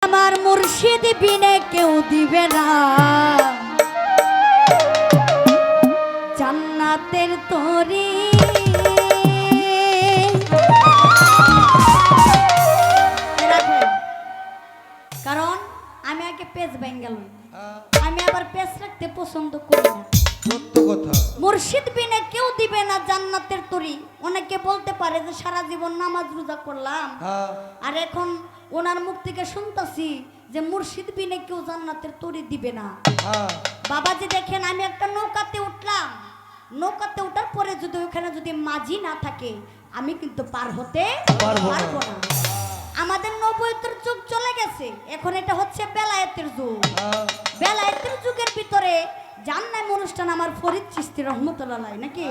আমার মুর্শিদ বিনে কেউ দিবে না জান্নাতের তরি। কারণ আমি আগে পেজ বেঙ্গল, আমি আবার পেজ রাখতে পছন্দ করি না। সত্য কথা, মুর্শিদ বিনে কেউ দিবে না জান্নাতের তরি। অনেকে বলতে পারে যে সারা জীবন নামাজ রোজা করলাম, আর এখন ওনার মুখ থেকে শুনতাছি যে মুর্শিদ বিনে কেউ জান্নাতের তরি দিবে না। বাবাজি দেখেন, আমি একটা নৌকাতে উঠলাম, নৌকাতে ওঠার পরে যদি ওখানে যদি মাঝি না থাকে আমি কিন্তু পার হতে পারবো না। আমাদের নবুয়তের যুগ চলে গেছে, এখন এটা হচ্ছে বেলায়েতের যুগ। বেলায়েতের যুগের ভিতরে জান্নাত অনুষ্ঠান আমার ফরিদ চিশতি রহমতুল্লাহ নাকি,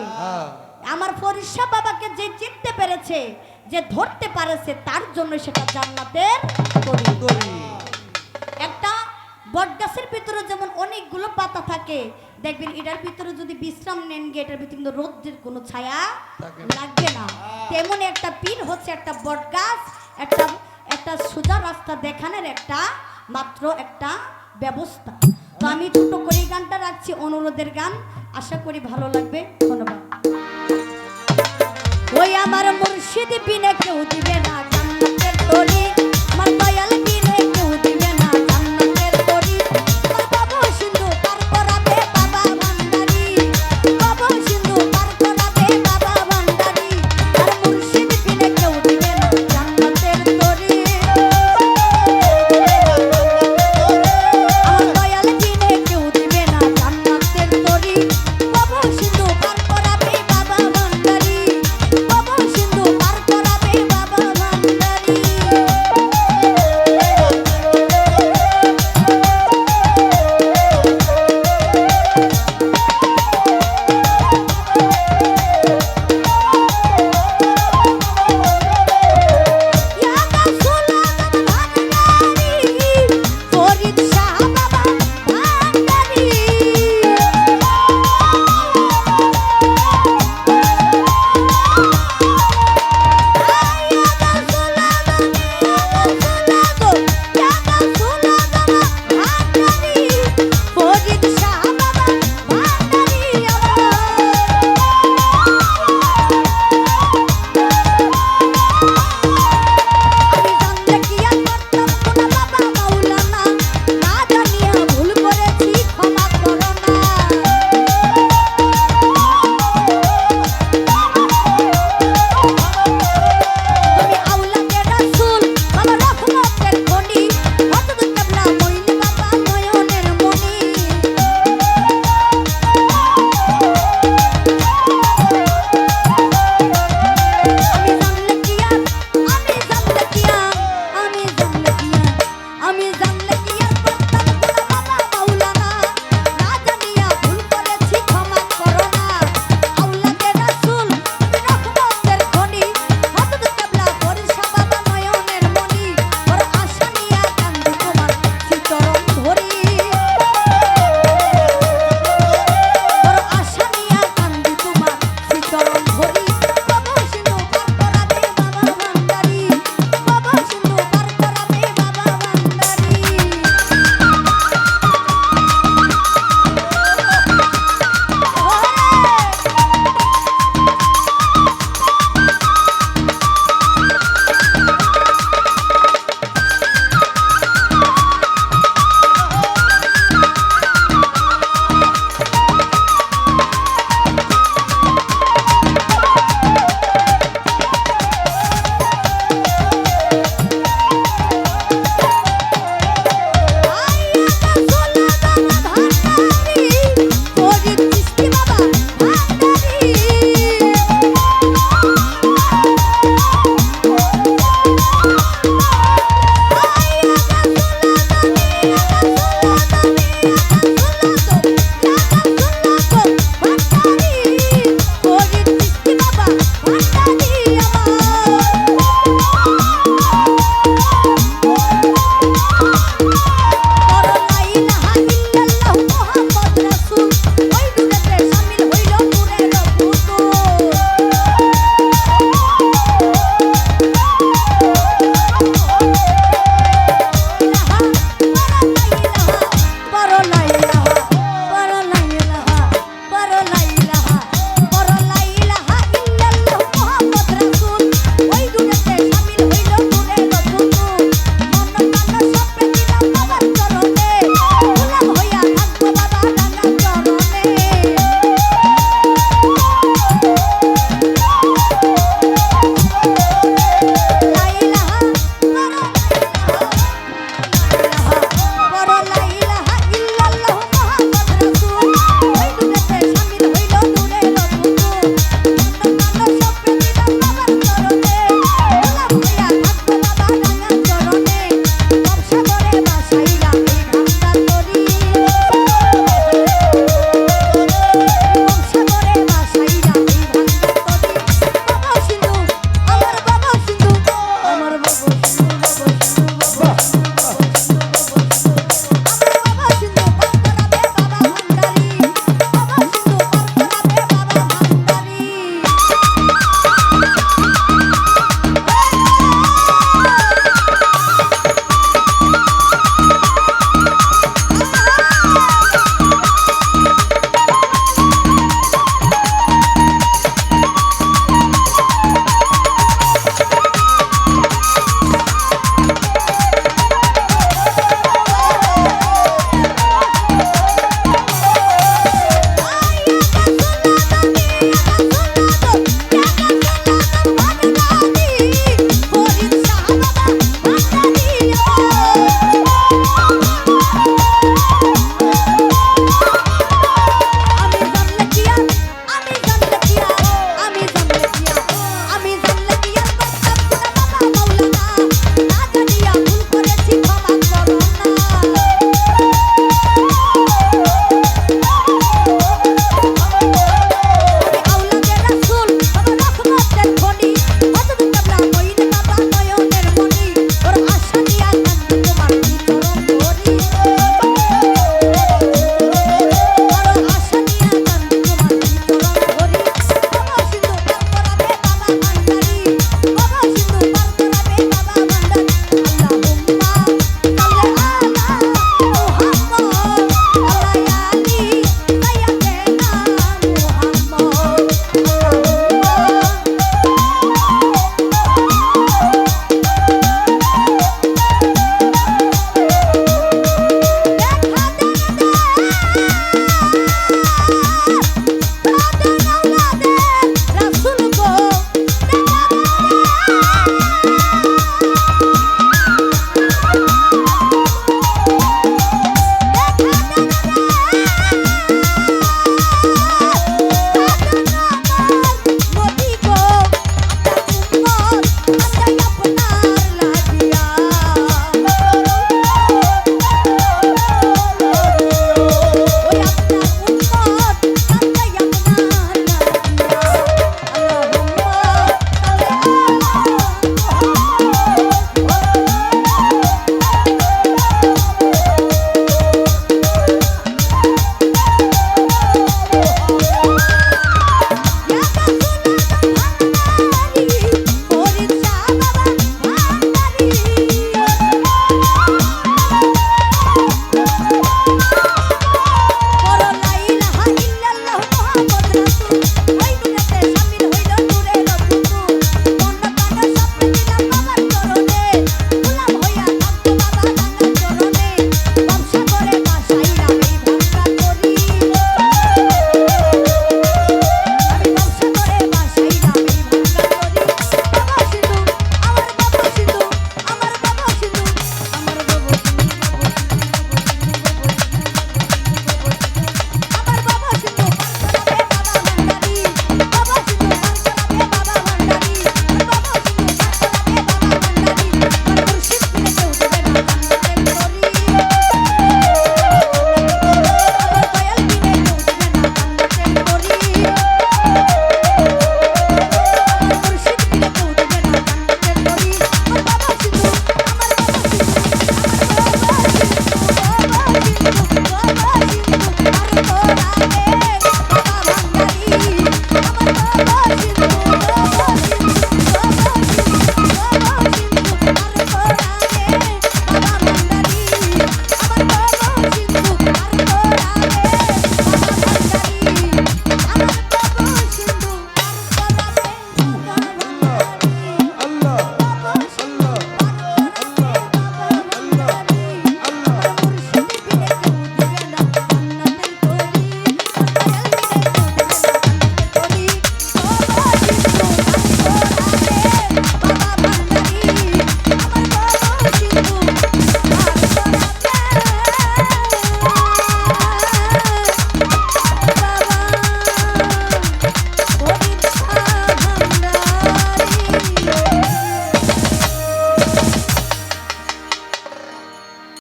আমার ফরিদ শাহ বাবাকে যে চিনতে পেরেছে, যে ধরতে পারেছে, তার জন্য সেটা জান্নাতের তরি। একটা বটগাছের ভিতরে যেমন অনেকগুলো পাতা থাকে, দেখবেন এটার ভিতরে যদি বিশ্রাম নেন গে, এটার ভিতরে কিন্তু রোদের কোনো ছায়া লাগবে না। তেমন একটা পীর হচ্ছে একটা বটগাছ, একটা একটা সোজা রাস্তা দেখানোর একটা মাত্র একটা ব্যবস্থা। তো আমি ছোট করে গানটা রাখছি, অনুরোধের গান, আশা করি ভালো লাগবে। ধন্যবাদ। ওই আমার মুর্শিদ বিনে কেউ দিবে না জান্নাতের তরি।